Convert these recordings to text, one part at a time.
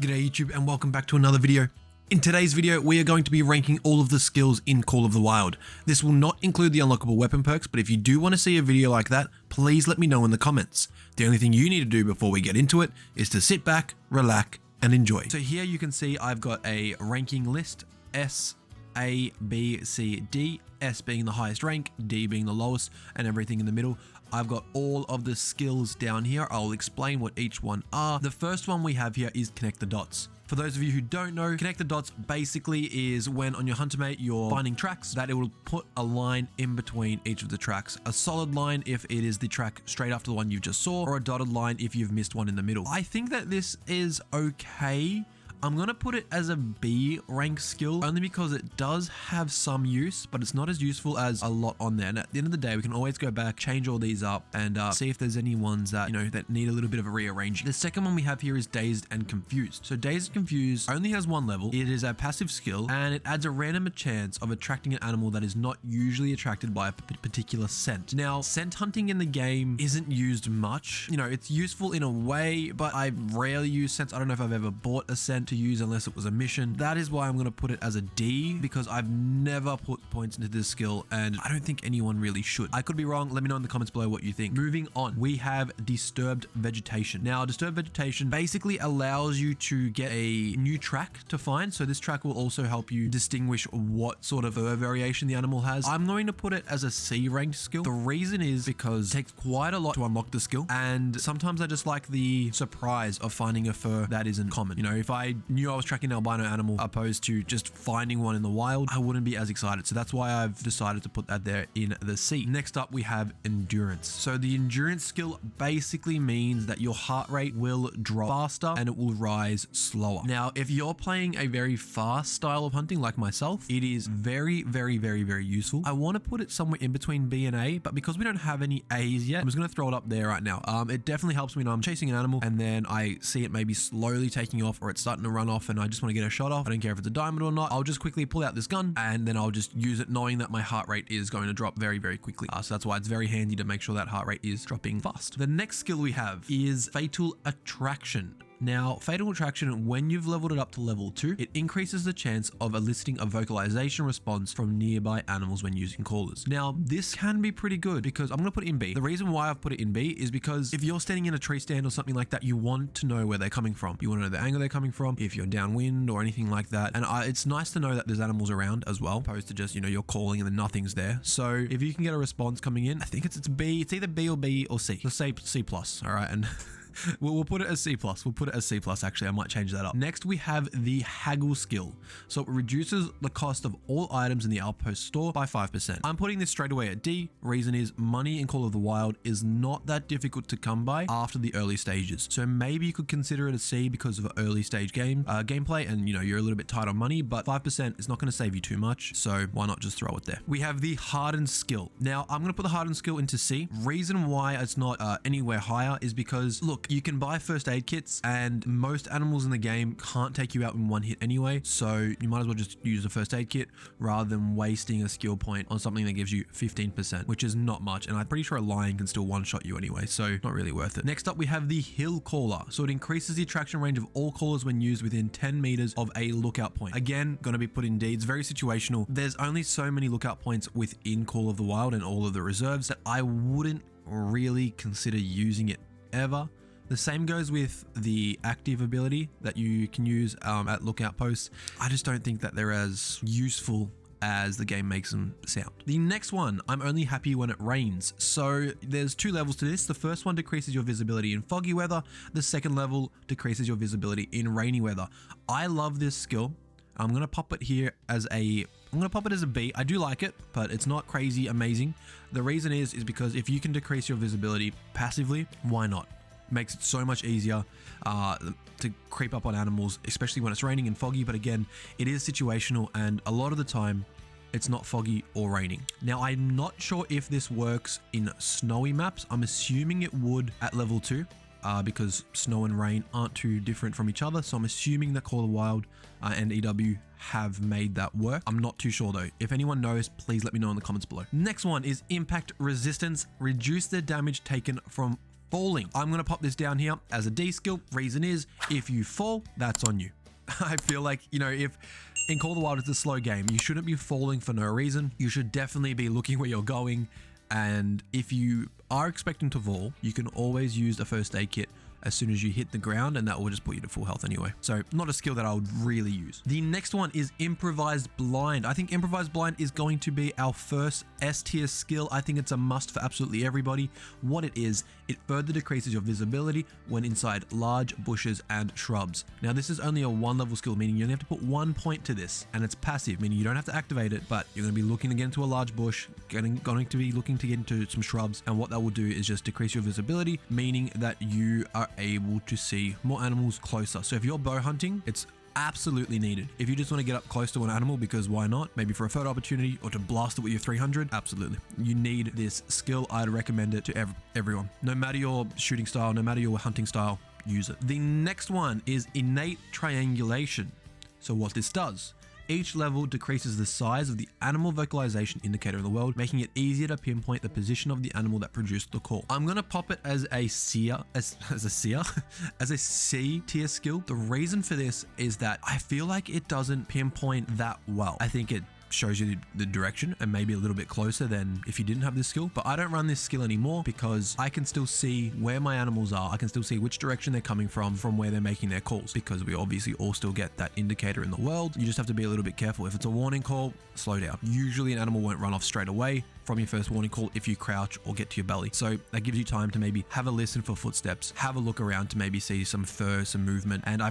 G'day YouTube and welcome back to another video. In today's video, we are going to be ranking all of the skills in Call of the Wild. This will not include the unlockable weapon perks, but if you do want to see a video like that, please let me know in the comments. The only thing you need to do before we get into it is to sit back, relax, and enjoy. So here you can see I've got a ranking list, S, A, B, C, D, S being the highest rank, D being the lowest, and everything in the middle. I've got all of the skills down here. I'll explain what each one are. The first one we have here is Connect the Dots. For those of you who don't know, Connect the Dots basically is when on your Hunter Mate you're finding tracks that it will put a line in between each of the tracks. A solid line if it is the track straight after the one you just saw, or a dotted line if you've missed one in the middle. I think that this is okay. I'm going to put it as a B rank skill only because it does have some use, but it's not as useful as a lot on there. And at the end of the day, we can always go back, change all these up and see if there's any ones that, that need a little bit of a rearranging. The second one we have here is Dazed and Confused. So Dazed and Confused only has one level. It is a passive skill and it adds a random chance of attracting an animal that is not usually attracted by a particular scent. Now, scent hunting in the game isn't used much. It's useful in a way, but I rarely use scents. I don't know if I've ever bought a scent to use unless it was a mission. That is why I'm going to put it as a D, because I've never put points into this skill and I don't think anyone really should. I could be wrong. Let me know in the comments below what you think. Moving on, we have Disturbed Vegetation. Now, Disturbed Vegetation basically allows you to get a new track to find. So this track will also help you distinguish what sort of fur variation the animal has. I'm going to put it as a C ranked skill. The reason is because it takes quite a lot to unlock the skill, and sometimes I just like the surprise of finding a fur that isn't common. If I knew I was tracking an albino animal opposed to just finding one in the wild, I wouldn't be as excited. So that's why I've decided to put that there in the C. Next up, we have Endurance. So the Endurance skill basically means that your heart rate will drop faster and it will rise slower. Now, if you're playing a very fast style of hunting like myself, it is very, very, very, very useful. I want to put it somewhere in between B and A, but because we don't have any A's yet, I'm just going to throw it up there right now. It definitely helps me when I'm chasing an animal and then I see it maybe slowly taking off or it's starting to run off and I just want to get a shot off. I don't care if it's a diamond or not. I'll just quickly pull out this gun and then I'll just use it knowing that my heart rate is going to drop very, very quickly. So that's why it's very handy to make sure that heart rate is dropping fast. The next skill we have is Fatal Attraction. Now, Fatal Attraction, when you've leveled it up to level 2, it increases the chance of eliciting a vocalization response from nearby animals when using callers. Now, this can be pretty good because I'm going to put it in B. The reason why I've put it in B is because if you're standing in a tree stand or something like that, you want to know where they're coming from. You want to know the angle they're coming from, if you're downwind or anything like that. And it's nice to know that there's animals around as well, opposed to just, you're calling and then nothing's there. So if you can get a response coming in, I think it's B. It's either B or C. Let's say C+, all right? And we'll put it as C+. We'll put it as C+, actually. I might change that up. Next, we have the Haggle skill. So it reduces the cost of all items in the Outpost store by 5%. I'm putting this straight away at D. Reason is money in Call of the Wild is not that difficult to come by after the early stages. So maybe you could consider it a C because of early stage gameplay and, you're a little bit tight on money, but 5% is not going to save you too much. So why not just throw it there? We have the Hardened skill. Now, I'm going to put the Hardened skill into C. Reason why it's not anywhere higher is because, look, you can buy first aid kits and most animals in the game can't take you out in one hit anyway. So you might as well just use a first aid kit rather than wasting a skill point on something that gives you 15%, which is not much. And I'm pretty sure a lion can still one-shot you anyway, so not really worth it. Next up, we have the Hill Caller. So it increases the attraction range of all callers when used within 10 meters of a lookout point. Again, going to be put in D. It's very situational. There's only so many lookout points within Call of the Wild and all of the reserves that I wouldn't really consider using it ever. The same goes with the active ability that you can use at lookout posts. I just don't think that they're as useful as the game makes them sound. The next one, I'm only happy when it rains. So there's 2 levels to this. The first one decreases your visibility in foggy weather. The second level decreases your visibility in rainy weather. I love this skill. I'm going to pop it here as a B. I do like it, but it's not crazy amazing. The reason is because if you can decrease your visibility passively, why not? Makes it so much easier to creep up on animals, especially when it's raining and foggy. But again, it is situational and a lot of the time it's not foggy or raining. Now, I'm not sure if this works in snowy maps. I'm assuming it would at level 2 because snow and rain aren't too different from each other. So I'm assuming that Call of the Wild and EW have made that work. I'm not too sure though. If anyone knows, please let me know in the comments below. Next one is Impact Resistance. Reduce the damage taken from falling. I'm going to pop this down here as a D skill. Reason is, if you fall, that's on you. I feel like, you know, if in Call of the Wild it's a slow game, you shouldn't be falling for no reason. You should definitely be looking where you're going. And if you are expecting to fall, you can always use a first aid kit as soon as you hit the ground, and that will just put you to full health anyway. So not a skill that I would really use. The next one is Improvised Blind. I think Improvised Blind is going to be our first S tier skill. I think it's a must for absolutely everybody. What it is, it further decreases your visibility when inside large bushes and shrubs. Now this is only a 1 level skill, meaning you only have to put 1 point to this, and it's passive, meaning you don't have to activate it, but you're going to be looking to get into a large bush, going to be looking to get into some shrubs, and what that will do is just decrease your visibility, meaning that you are able to see more animals closer. So if you're bow hunting, it's absolutely needed. If you just want to get up close to an animal, because why not? Maybe for a photo opportunity or to blast it with your 300, absolutely. You need this skill. I'd recommend it to everyone. No matter your shooting style, no matter your hunting style, use it. The next one is Innate Triangulation. So what this does, each level decreases the size of the animal vocalization indicator in the world, making it easier to pinpoint the position of the animal that produced the call. I'm going to pop it as a C tier skill. The reason for this is that I feel like it doesn't pinpoint that well. I think it shows you the direction and maybe a little bit closer than if you didn't have this skill, but I don't run this skill anymore because I can still see where my animals are. I can still see which direction they're coming from where they're making their calls, because we obviously all still get that indicator in the world. You just have to be a little bit careful. If it's a warning call, slow down. Usually an animal won't run off straight away from your first warning call if you crouch or get to your belly. So that gives you time to maybe have a listen for footsteps, have a look around to maybe see some fur, some movement. And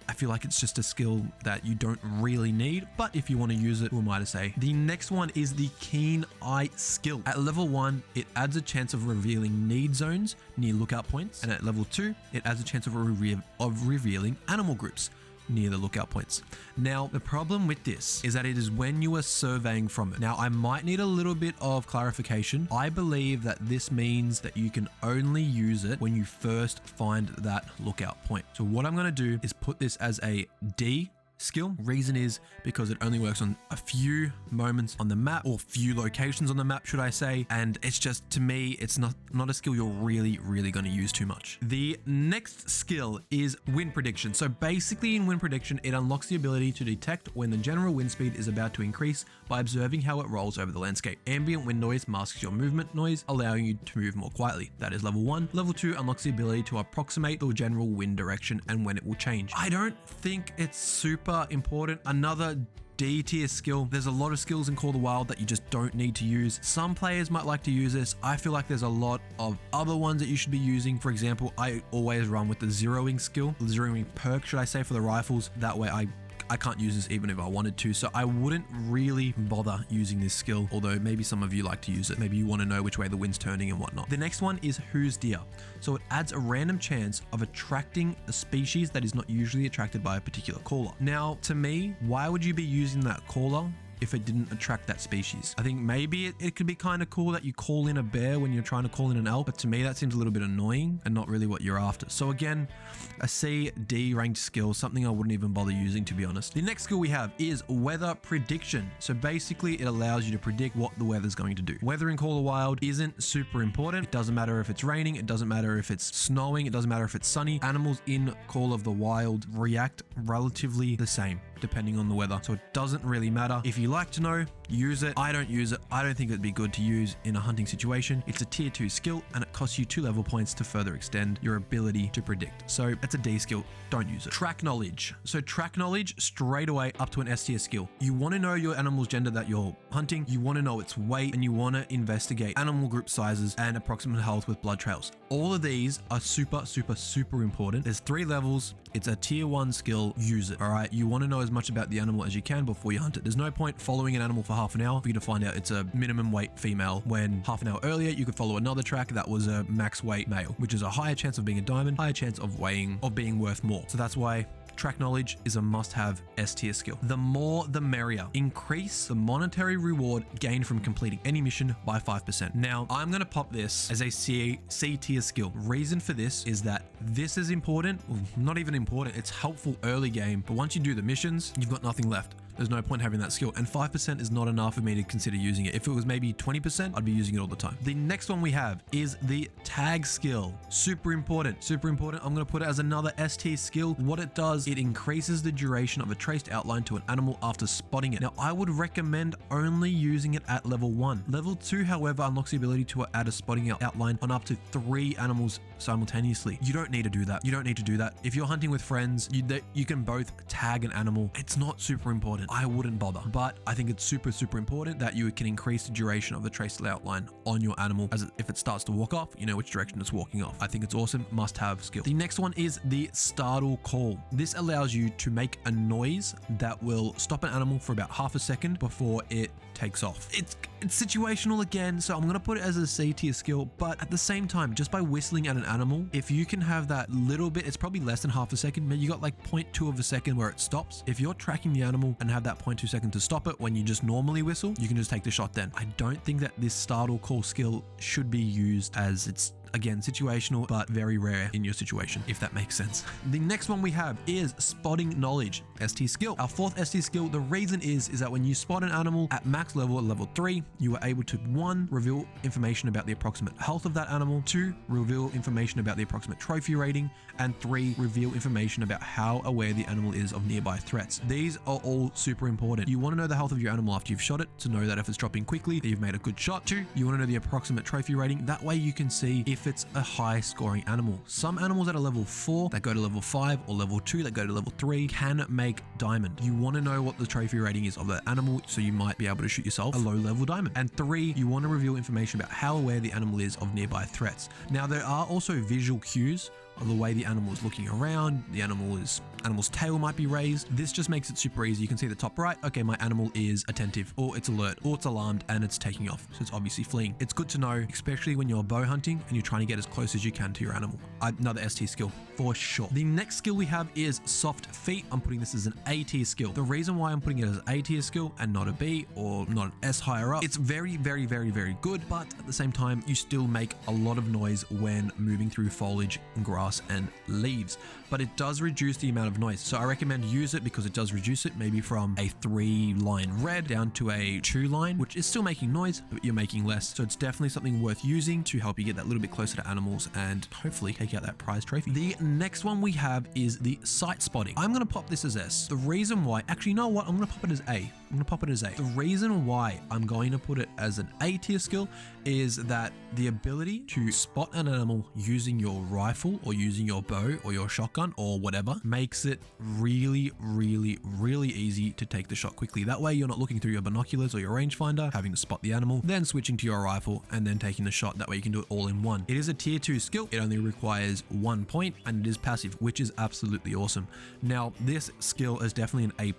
I feel like it's just a skill that you don't really need, but if you want to use it, who am I to say? The next one is the Keen Eye skill. At level 1, it adds a chance of revealing need zones near lookout points, and at level 2, it adds a chance of revealing animal groups near the lookout points. Now, the problem with this is that it is when you are surveying from it. Now, I might need a little bit of clarification. I believe that this means that you can only use it when you first find that lookout point. So what I'm going to do is put this as a D skill. Reason is because it only works on a few moments on the map, or few locations on the map, should I say. And it's just, to me, it's not a skill you're really going to use too much. The next skill is wind prediction. So basically in wind prediction, it unlocks the ability to detect when the general wind speed is about to increase by observing how it rolls over the landscape. Ambient wind noise masks your movement noise, allowing you to move more quietly. That is level 1. Level 2 unlocks the ability to approximate the general wind direction and when it will change. I don't think it's super important. Another D tier skill. There's a lot of skills in Call of the Wild that you just don't need to use. Some players might like to use this. I feel like there's a lot of other ones that you should be using. For example, I always run with the zeroing skill, the zeroing perk, should I say, for the rifles. That way I can't use this even if I wanted to, so I wouldn't really bother using this skill, although maybe some of you like to use it. Maybe you want to know which way the wind's turning and whatnot. The next one is Who's Deer. So it adds a random chance of attracting a species that is not usually attracted by a particular caller. Now, to me, why would you be using that caller if it didn't attract that species? I think maybe it could be kind of cool that you call in a bear when you're trying to call in an elk, but to me that seems a little bit annoying and not really what you're after. So again, a C, D ranked skill, something I wouldn't even bother using, to be honest. The next skill we have is weather prediction. So basically it allows you to predict what the weather's going to do. Weather in Call of the Wild isn't super important. It doesn't matter if it's raining, it doesn't matter if it's snowing, it doesn't matter if it's sunny. Animals in Call of the Wild react relatively the same depending on the weather. So it doesn't really matter. If you like to know, use it. I don't use it. I don't think it'd be good to use in a hunting situation. It's a tier 2 skill and it costs you 2 level points to further extend your ability to predict. So it's a D skill. Don't use it. Track knowledge. So track knowledge straight away up to an S tier skill. You want to know your animal's gender that you're hunting. You want to know its weight, and you want to investigate animal group sizes and approximate health with blood trails. All of these are super important. There's 3 levels. It's a tier 1 skill. Use it. All right. You want to know as much about the animal as you can before you hunt it. There's no point following an animal for half an hour for you to find out it's a minimum weight female, when half an hour earlier you could follow another track that was a max weight male, which is a higher chance of being a diamond, higher chance of being worth more. So that's why track knowledge is a must-have S tier skill. The more the merrier. Increase the monetary reward gained from completing any mission by 5%. Now, I'm going to pop this as a C tier skill. Reason for this is that this is important. Well, not even important. It's helpful early game, but once you do the missions, you've got nothing left. there's no point having that skill. And 5% is not enough for me to consider using it. If it was maybe 20%, I'd be using it all the time. The next one we have is the tag skill. Super important, super important. I'm going to put it as another S tier skill. What it does, it increases the duration of a traced outline to an animal after spotting it. Now, I would recommend only using it at level 1. Level 2, however, unlocks the ability to add a spotting outline on up to 3 animals simultaneously. You don't need to do that. You don't need to do that. If you're hunting with friends, you can both tag an animal. It's not super important. I wouldn't bother, but I think it's super, super important that you can increase the duration of the traced outline on your animal, as if it starts to walk off, you know which direction it's walking off. I think it's awesome. Must have skill. The next one is the startle call. This allows you to make a noise that will stop an animal for about half a second before it takes off. It's situational again, so I'm going to put it as a C tier skill, but at the same time, just by whistling at an animal, if you can have that little bit, it's probably less than half a second, maybe you got like 0.2 of a second where it stops. If you're tracking the animal and have that 0.2 second to stop it when you just normally whistle, you can just take the shot then. I don't think that this startle call skill should be used, as it's again situational, but very rare in your situation, if that makes sense. The next one we have is spotting knowledge, ST skill. Our 4th ST skill, the reason is that when you spot an animal at max level at level 3, you are able to 1, reveal information about the approximate health of that animal, 2, reveal information about the approximate trophy rating, and 3, reveal information about how aware the animal is of nearby threats. These are all super important. You want to know the health of your animal after you've shot it, to know that if it's dropping quickly, that you've made a good shot. 2, you want to know the approximate trophy rating. That way you can see if it's a high scoring animal. Some animals at a level 4 that go to level 5 or level 2 that go to level 3 can make diamond. You want to know what the trophy rating is of that animal, so you might be able to shoot yourself a low level diamond. And 3, you want to reveal information about how aware the animal is of nearby threats. Now, there are also visual cues of the way the animal is looking around. The animal's tail might be raised. This just makes it super easy. You can see the top right, okay, my animal is attentive, or it's alert, or it's alarmed, and it's taking off. So it's obviously fleeing. It's good to know, especially when you're bow hunting and you're trying to get as close as you can to your animal. Another ST skill for sure. The next skill we have is soft feet. I'm putting this as an A tier skill. The reason why I'm putting it as an A tier skill and not a B or not an S higher up, it's very, very, very, very good, but at the same time, you still make a lot of noise when moving through foliage and grass and leaves, but it does reduce the amount of noise. So I recommend use it because it does reduce it, maybe from a 3-line red down to a 2-line, which is still making noise, but you're making less. So it's definitely something worth using to help you get that little bit closer to animals and hopefully take out that prize trophy. The next one we have is the sight spotting. I'm going to pop this as S. The reason why, actually, you know what? I'm going to pop it as A. I'm going to pop it as A. The reason why I'm going to put it as an A tier skill is that the ability to spot an animal using your rifle or using your bow or your shotgun or whatever makes it really, really, really easy to take the shot quickly. That way you're not looking through your binoculars or your rangefinder, having to spot the animal, then switching to your rifle and then taking the shot. That way you can do it all in one. It is a tier 2 skill. It only requires 1 point and it is passive, which is absolutely awesome. Now, this skill is definitely an A+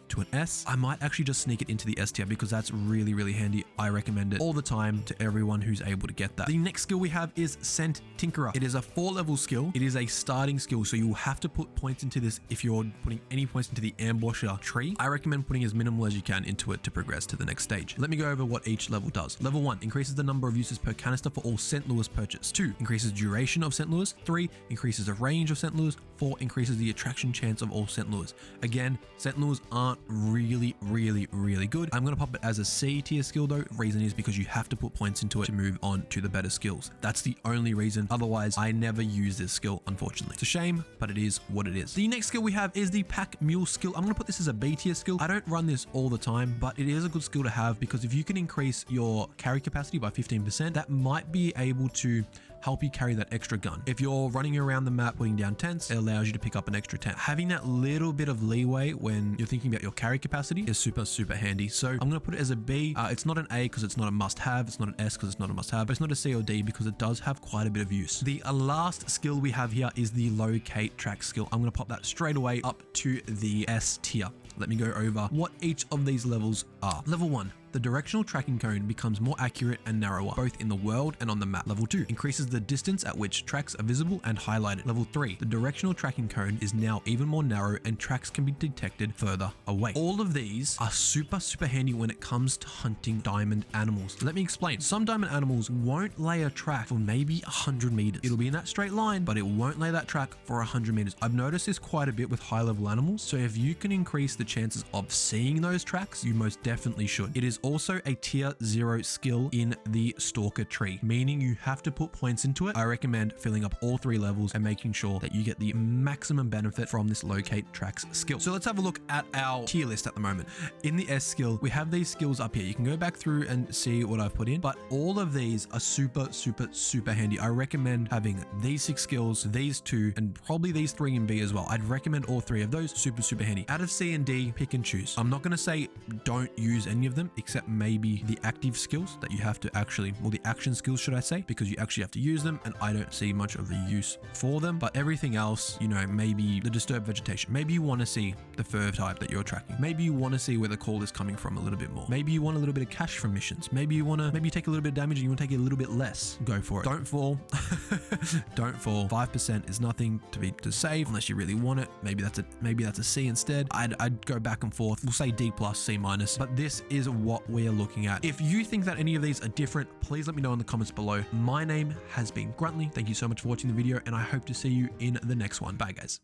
to an S. I might actually just sneak it into the S tier because that's really, really handy. I recommend it all the time to everyone who's able to get that. The next skill we have is Scent Tinkerer. It is a 4-level skill. It is a starting skill, so you will have to put points into this if you're putting any points into the ambusher tree. I recommend putting as minimal as you can into it to progress to the next stage. Let me go over what each level does. Level 1 increases the number of uses per canister for all scent lures purchased. 2 increases duration of scent lures. 3 increases the range of scent lures. 4 increases the attraction chance of all scent lures. Again, scent lures aren't really, really, really good. I'm going to pop it as a C tier skill though. Reason is because you have to put points into it to move on to the better skills. That's the only reason. Otherwise, I never use this skill, unfortunately. It's a shame, but it is what it is. The next skill we have is the Pack Mule skill. I'm going to put this as a B tier skill. I don't run this all the time, but it is a good skill to have because if you can increase your carry capacity by 15%, that might be able to help you carry that extra gun. If you're running around the map putting down tents, it allows you to pick up an extra tent. Having that little bit of leeway when you're thinking about your carry capacity is super, super handy. So I'm going to put it as a B. It's not an A because it's not a must-have. It's not an S because it's not a must-have, but it's not a C or D because it does have quite a bit of use. The last skill we have here is the locate track skill. I'm going to pop that straight away up to the S tier. Let me go over what each of these levels are. Level 1. The directional tracking cone becomes more accurate and narrower, both in the world and on the map. Level 2 increases the distance at which tracks are visible and highlighted. Level 3, the directional tracking cone is now even more narrow and tracks can be detected further away. All of these are super, super handy when it comes to hunting diamond animals. Let me explain. Some diamond animals won't lay a track for maybe 100 meters. It'll be in that straight line, but it won't lay that track for 100 meters. I've noticed this quite a bit with high level animals. So if you can increase the the chances of seeing those tracks, you most definitely should. It is also a tier 0 skill in the stalker tree, meaning you have to put points into it. I recommend filling up all 3 levels and making sure that you get the maximum benefit from this locate tracks skill. So let's have a look at our tier list at the moment. In the S skill, we have these skills up here. You can go back through and see what I've put in, but all of these are super handy. I recommend having these 6 skills, these 2, and probably these 3 in B as well. I'd recommend all 3 of those. Super handy. Out of C and D, pick and choose. I'm not going to say don't use any of them, except maybe the active skills that you have to actually, well, the action skills, should I say, because you actually have to use them, and I don't see much of a use for them. But everything else, you know, maybe the disturbed vegetation. Maybe you want to see the fur type that you're tracking. Maybe you want to see where the call is coming from a little bit more. Maybe you want a little bit of cash from missions. Maybe you take a little bit of damage and you want to take it a little bit less. Go for it. Don't fall. Don't fall. 5% is nothing to save unless you really want it. Maybe that's a C instead. I'd go back and forth. We'll say D+, C-, but this is what we're looking at. If you think that any of these are different, please let me know in the comments below. My name has been Gruntly. Thank you so much for watching the video, and I hope to see you in the next one. Bye, guys.